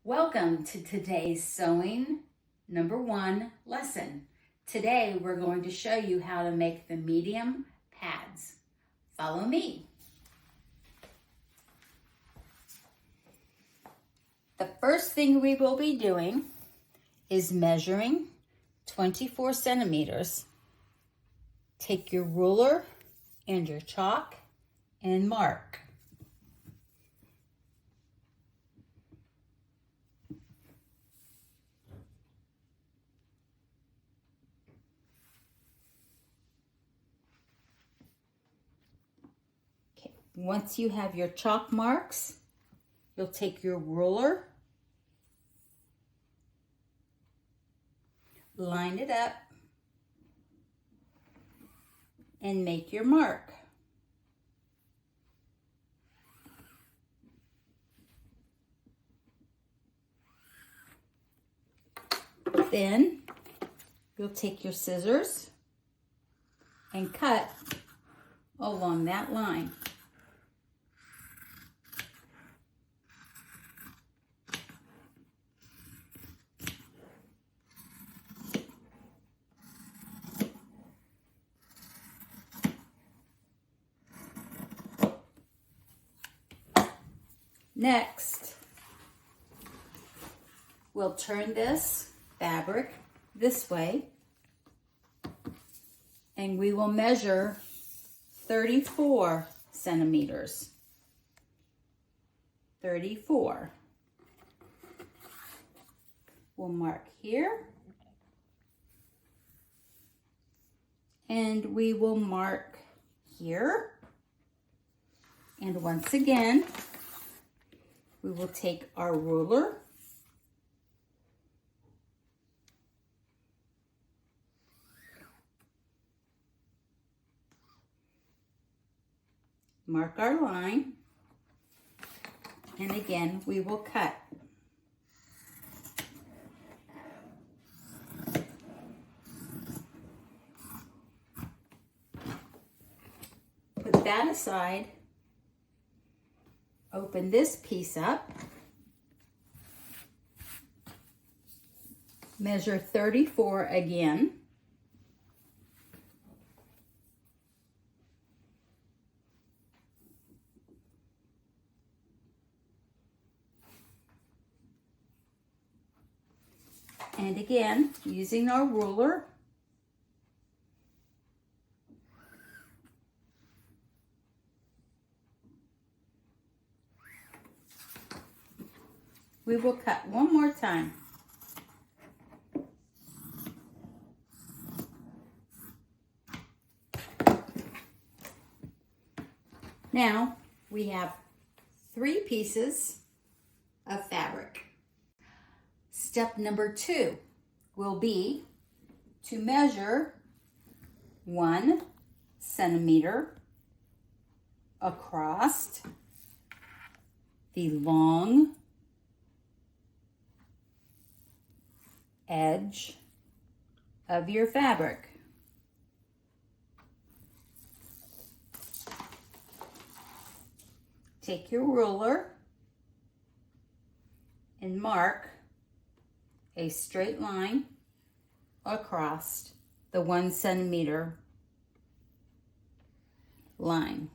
Welcome to today's sewing number 1 lesson. Today we're going to show you how to make the medium pads. Follow me. The first thing we will be doing is measuring 24 centimeters. Take your ruler and your chalk and mark. Once you have your chalk marks, you'll take your ruler, line it up, and make your mark. Then you'll take your scissors and cut along that line. Next, we'll turn this fabric this way and we will measure 34 centimeters. 34. We'll mark here and we will mark here. And once again, we will take our ruler mark our line, and again we will cut. Put that aside. Open this piece up, measure 34 again, and again using our ruler, we will cut one more time. Now we have 3 pieces of fabric. Step number 2 will be to measure 1 centimeter across the long edge of your fabric. Take your ruler and mark a straight line across the 1 centimeter line.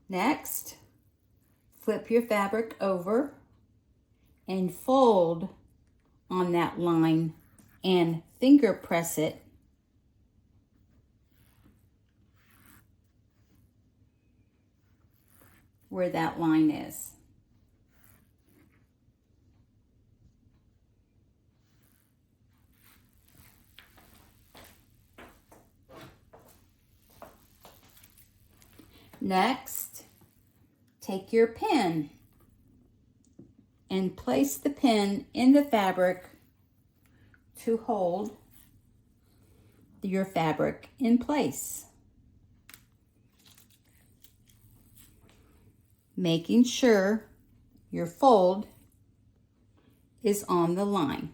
Next, flip your fabric over and fold on that line and finger press it where that line is. Next, take your pin and place the pin in the fabric to hold your fabric in place, making sure your fold is on the line.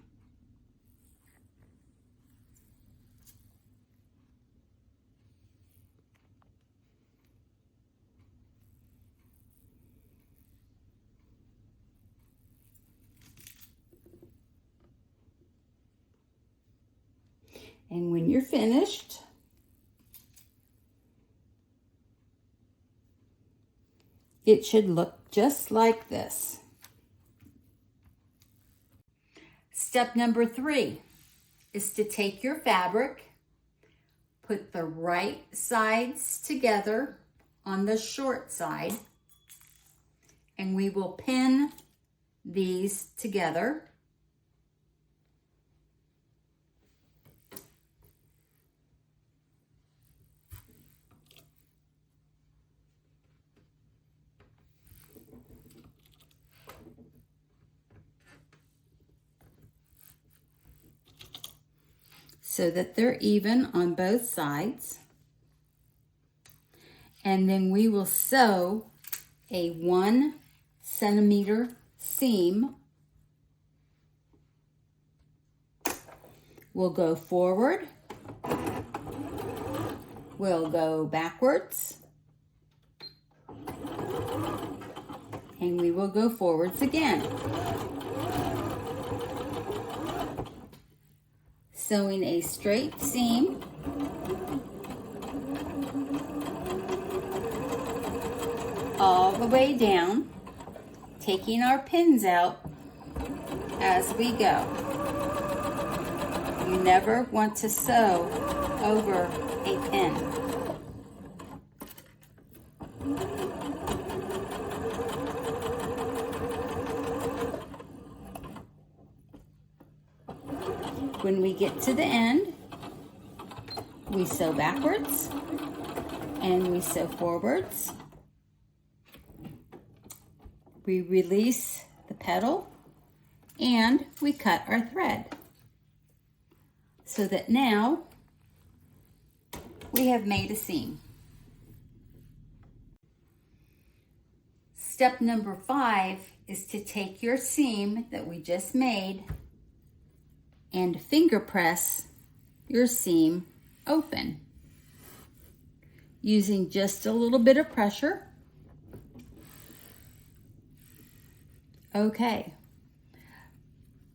And when you're finished, it should look just like this. Step number 3 is to take your fabric, put the right sides together on the short side, and we will pin these together. So that they're even on both sides. And then we will sew a 1 centimeter seam. We'll go forward. We'll go backwards. And we will go forwards again. Sewing a straight seam. All the way down, taking our pins out as we go. You never want to sew over a pin. When we get to the end, we sew backwards and we sew forwards. We release the petal and we cut our thread so that now we have made a seam. Step number 5 is to take your seam that we just made and finger press your seam open using just a little bit of pressure. Okay.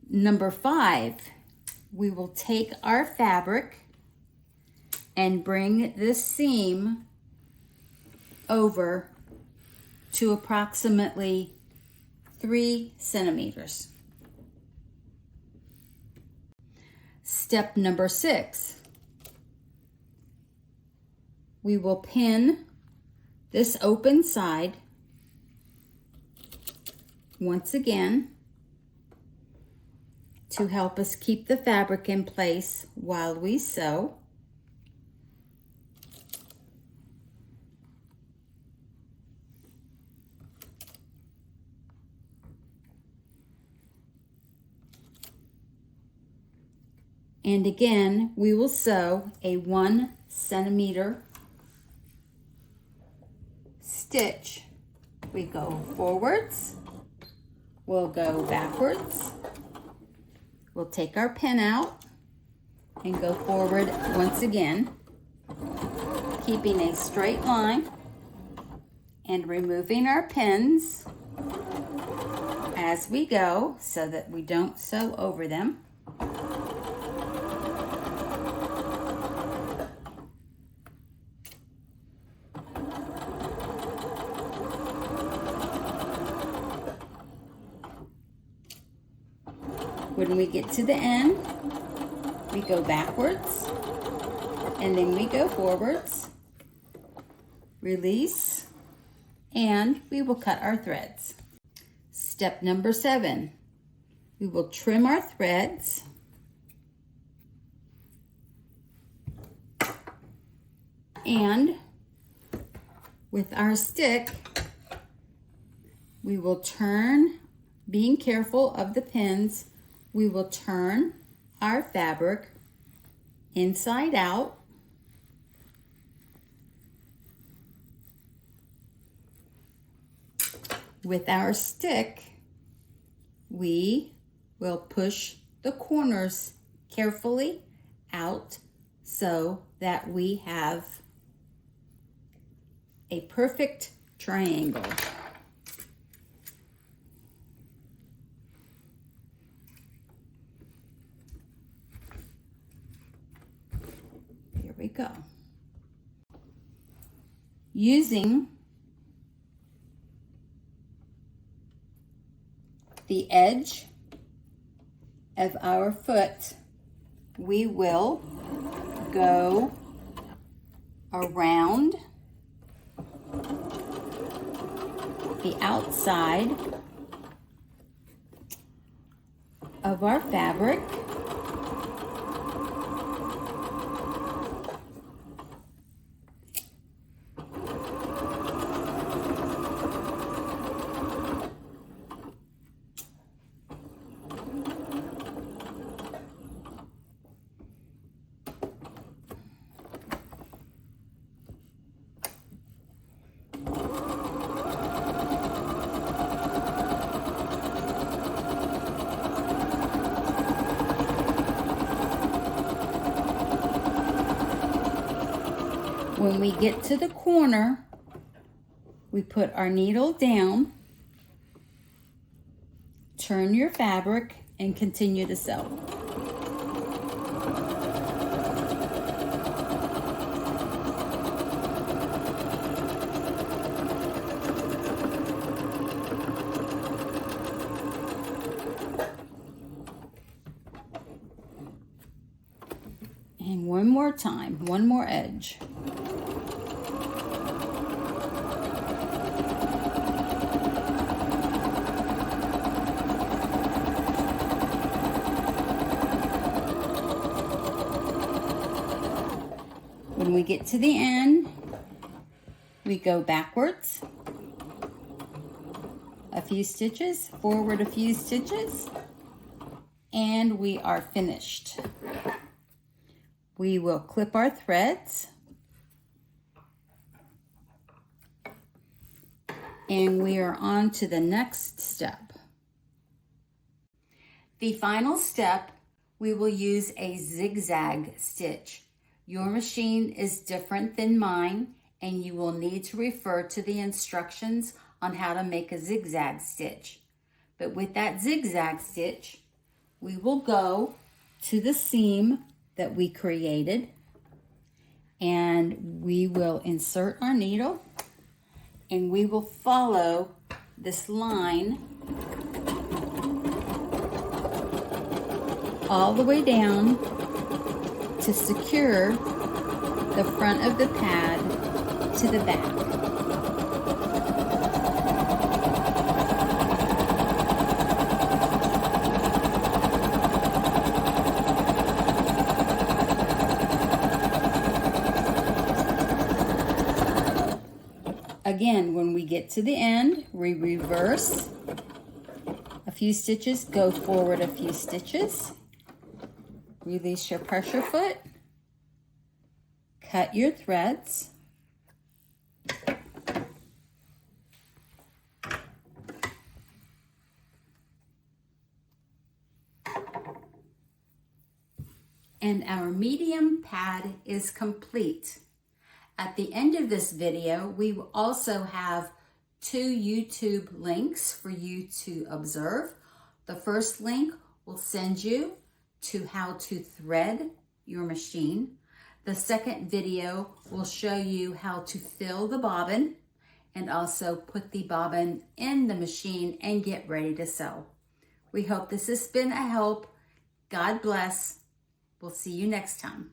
Number 5, we will take our fabric and bring this seam over to approximately 3 centimeters. Step number 6, we will pin this open side once again to help us keep the fabric in place while we sew. And again, we will sew a 1 centimeter stitch. We go forwards, we'll go backwards, we'll take our pin out and go forward once again, keeping a straight line and removing our pins as we go so that we don't sew over them. When we get to the end, we go backwards and then we go forwards, release, and we will cut our threads. Step number 7, we will trim our threads and with our stick, we will turn, being careful of the pins, we will turn our fabric inside out. With our stick, we will push the corners carefully out so that we have a perfect triangle. go. Using the edge of our foot, we will go around the outside of our fabric. When we get to the corner, we put our needle down, turn your fabric, and continue to sew. And one more time, one more edge. When we get to the end, we go backwards a few stitches, forward a few stitches, and we are finished. We will clip our threads, and we are on to the next step. The final step, we will use a zigzag stitch. Your machine is different than mine, and you will need to refer to the instructions on how to make a zigzag stitch. But with that zigzag stitch, we will go to the seam that we created, and we will insert our needle, and we will follow this line all the way down to secure the front of the pad to the back. Again, when we get to the end, we reverse a few stitches, go forward a few stitches, release your pressure foot, cut your threads, and our medium pad is complete. At the end of this video, we will also have 2 YouTube links for you to observe. The first link will send you to how to thread your machine. The second video will show you how to fill the bobbin and also put the bobbin in the machine and get ready to sew. We hope this has been a help. God bless. We'll see you next time.